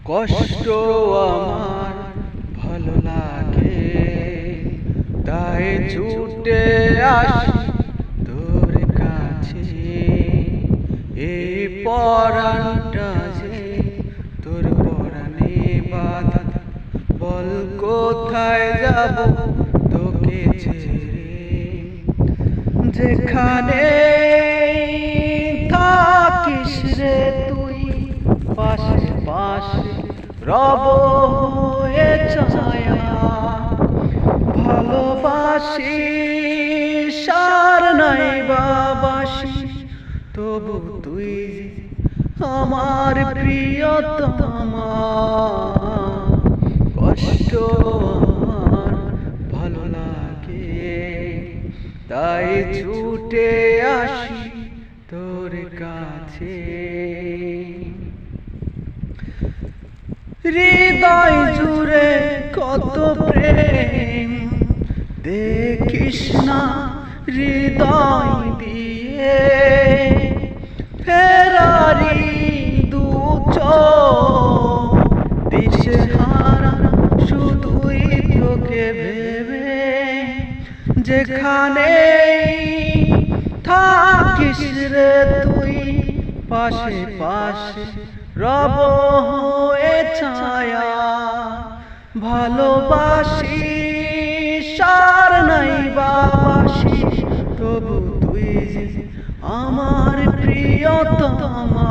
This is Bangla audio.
কষ্ট আমার ভালো লাগে, তাই ছুটে আসি তোর কাছে। এই পরাণটা যে তোর পরাণে বাঁধা, বল কোথায় যাব তোকে ছেড়ে। যেখানে থাকিস রে তুই, পাশে পাশে রব হয়ে ছায়া। ভালোবাসি সার নাই বাবাসি, তবু তুই আমার প্রিয়তমা। কষ্ট আমার ভালো লাগে, তাই ছুটে আসি তোর কাছে। হৃদয় জুড়ে কত প্রেম দেখিস না হৃদয় দিয়ে, ফেরারি দু চোখ দিশেহারা শুধুই তোকে ভেবে। যেখানে থাকিস রে তুই, পাশে পাশে রব হয়ে ছায়া। ভালোবাসি সার নাই বাবাসি, তবু তুই আমার প্রিয়তমা।